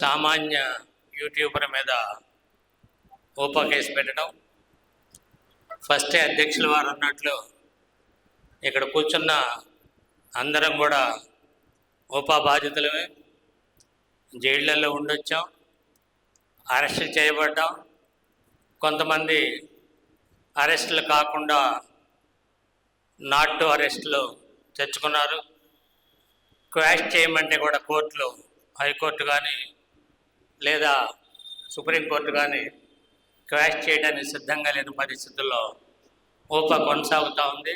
సామాన్య యూట్యూబర్ మీద ఓపా కేసు పెట్టడం. ఫస్టే అధ్యక్షుల వారు అన్నట్లు ఇక్కడ కూర్చున్న అందరం కూడా ఓపా బాధితులమే. జైళ్ళల్లో ఉండొచ్చాం, అరెస్టులు చేయబడ్డాం. కొంతమంది అరెస్టులు కాకుండా నాట్ టు అరెస్టులు తెచ్చుకున్నారు. క్వాష్ చేయమంటే కూడా కోర్టులు, హైకోర్టు కానీ లేదా సుప్రీంకోర్టు కానీ క్వాష్ చేయడానికి సిద్ధంగా లేని పరిస్థితుల్లో ఓపా కొనసాగుతూ ఉంది.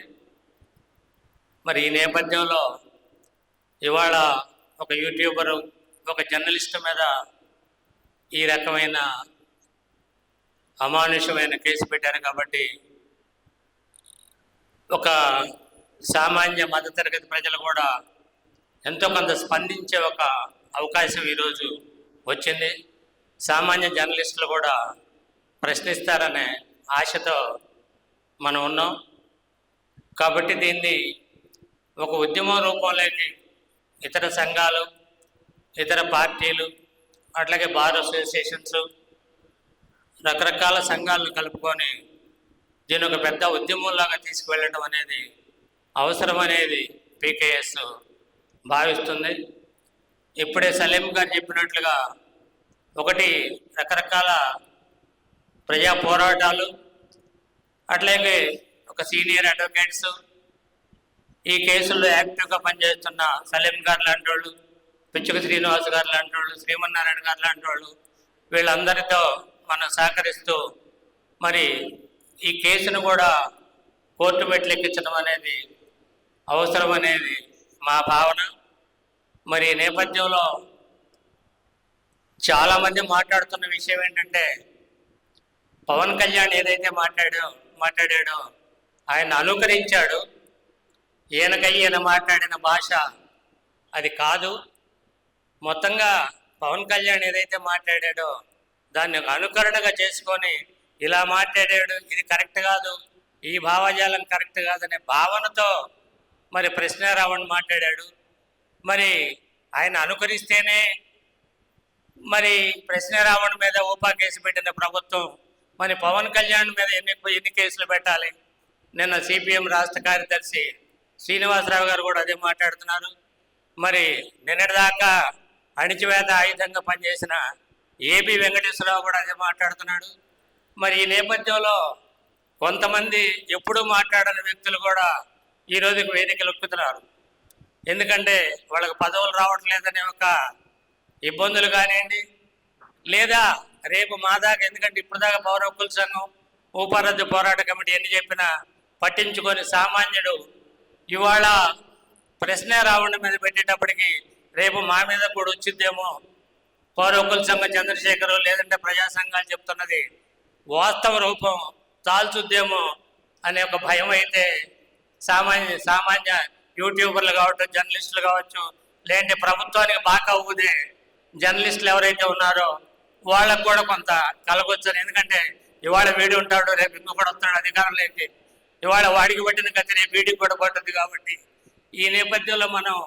మరి ఈ నేపథ్యంలో ఇవాళ ఒక యూట్యూబరు, ఒక జర్నలిస్టు మీద ఈ రకమైన అమానుషమైన కేసు పెట్టారు కాబట్టి ఒక సామాన్య మధ్యతరగతి ప్రజలు కూడా ఎంతో కొంత స్పందించే ఒక అవకాశం ఈరోజు వచ్చింది. సామాన్య జర్నలిస్టులు కూడా ప్రశ్నిస్తారనే ఆశతో మనం ఉన్నాం. కాబట్టి దీన్ని ఒక ఉద్యమం రూపంలోకి ఇతర సంఘాలు, ఇతర పార్టీలు, అట్లాగే బార్ అసోసియేషన్స్, రకరకాల సంఘాలను కలుపుకొని దీని ఒక పెద్ద ఉద్యమంలాగా తీసుకువెళ్ళడం అనేది అవసరం అనేది పీకేఎస్ భావిస్తుంది. ఇప్పుడే సలీం గారు చెప్పినట్లుగా ఒకటి రకరకాల ప్రజా పోరాటాలు, అట్లాగే ఒక సీనియర్ అడ్వకేట్స్, ఈ కేసుల్లో యాక్టివ్గా పనిచేస్తున్న సలీం గారు లాంటి వాళ్ళు, పిచ్చుక శ్రీనివాస్ గారు లాంటి వాళ్ళు, శ్రీమన్నారాయణ గారు లాంటి వాళ్ళు, వీళ్ళందరితో మనం సహకరిస్తూ మరి ఈ కేసును కూడా కోర్టు మెట్లెక్కించడం అనేది అవసరం అనేది మా భావన. మరి ఈ నేపథ్యంలో చాలామంది మాట్లాడుతున్న విషయం ఏంటంటే, పవన్ కళ్యాణ్ ఏదైతే మాట్లాడాడో ఆయన అనుకరించాడు. ఈయన మాట్లాడిన భాష అది కాదు. మొత్తంగా పవన్ కళ్యాణ్ ఏదైతే మాట్లాడాడో దాన్ని అనుకరణగా చేసుకొని ఇలా మాట్లాడాడు, ఇది కరెక్ట్ కాదు, ఈ భావజాలం కరెక్ట్ కాదనే భావనతో మరి ప్రశ్నారావణ్ మాట్లాడాడు. మరి ఆయన అనుకరిస్తేనే మరి ప్రశ్నారావణ్ మీద ఓపా కేసు పెట్టిన ప్రభుత్వం మరి పవన్ కళ్యాణ్ మీద ఎన్ని కేసులు పెట్టాలి? నిన్న సిపిఎం రాష్ట్ర కార్యదర్శి శ్రీనివాసరావు గారు కూడా అదే మాట్లాడుతున్నారు. మరి నిన్నటిదాకా అణిచివేత ఆయుధంగా పనిచేసిన ఏబి వెంకటేశ్వరరావు కూడా అదే మాట్లాడుతున్నాడు. మరి ఈ నేపథ్యంలో కొంతమంది ఎప్పుడూ మాట్లాడని వ్యక్తులు కూడా ఈరోజు వేదికలు ఎక్కుతున్నారు. ఎందుకంటే వాళ్ళకి పదవులు రావట్లేదనే ఒక ఇబ్బందులు కానివ్వండి, లేదా రేపు మా దాకా, ఎందుకంటే ఇప్పుడు దాకా పౌర హక్కుల సంఘం, ఊపారద్దు పోరాట కమిటీ ఎన్ని చెప్పినా పట్టించుకొని సామాన్యుడు ఇవాళ ప్రశ్నారావణ్ మీద పెట్టేటప్పటికి రేపు మా మీద కూడా వచ్చిద్దేమో, పౌర హక్కుల సంఘం చంద్రశేఖరు లేదంటే ప్రజా సంఘాలు చెప్తున్నది వాస్తవ రూపం తాల్చుద్దేమో అనే ఒక భయం అయితే సామాన్య యూట్యూబర్లు కావచ్చు, జర్నలిస్టులు కావచ్చు, లేదంటే ప్రభుత్వానికి బాగా ఊదే జర్నలిస్టులు ఎవరైతే ఉన్నారో వాళ్ళకు కూడా కొంత కలగొచ్చని. ఎందుకంటే ఇవాళ వీడి ఉంటాడు, రేపు ఇంకొకటి వస్తాడు అధికారంలోకి, ఇవాళ వాడికి పట్టిన గతి రేపు వీడికి కూడా పడుతుంది. కాబట్టి ఈ నేపథ్యంలో మనం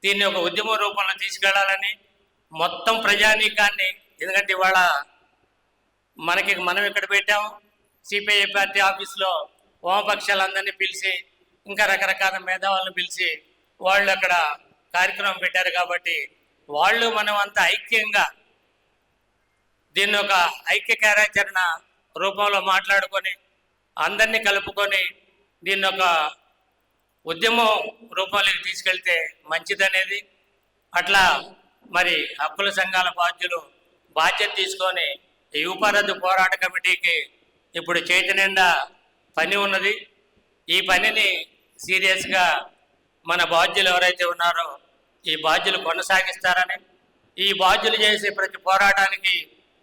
దీన్ని ఒక ఉద్యమ రూపంలో తీసుకెళ్లాలని మొత్తం ప్రజానీకాన్ని, ఎందుకంటే ఇవాళ మనం ఇక్కడ పెట్టాం సిపిఐ పార్టీ ఆఫీస్లో వామపక్షాలందరినీ పిలిచి, ఇంకా రకరకాల మేధావులను పిలిచి వాళ్ళు అక్కడ కార్యక్రమం పెట్టారు. కాబట్టి వాళ్ళు మనం అంతా ఐక్యంగా దీన్ని ఒక ఐక్య కార్యాచరణ రూపంలో మాట్లాడుకొని అందరినీ కలుపుకొని దీన్ని ఒక ఉద్యమం రూపంలోకి తీసుకెళ్తే మంచిదనేది. అట్లా మరి హక్కుల సంఘాల బాధ్యత తీసుకొని ఈ ఊపారద్దు పోరాట కమిటీకి ఇప్పుడు చేతి నిండా పని ఉన్నది. ఈ పనిని సీరియస్గా మన బాధ్యులు ఎవరైతే ఉన్నారో ఈ బాధ్యులు కొనసాగిస్తారని, ఈ బాధ్యులు చేసే ప్రతి పోరాటానికి,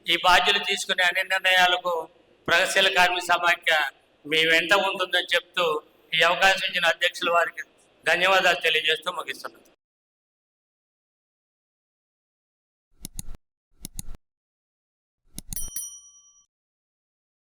ఈ బాధ్యులు తీసుకునే అన్ని నిర్ణయాలకు ప్రగతిశీల కార్మిక సమాఖ్య మీ వెంట ఉంటుందని చెప్తూ ఈ అవకాశం ఇచ్చిన అధ్యక్షుల వారికి ధన్యవాదాలు తెలియజేస్తూ ముగిస్తున్నాను.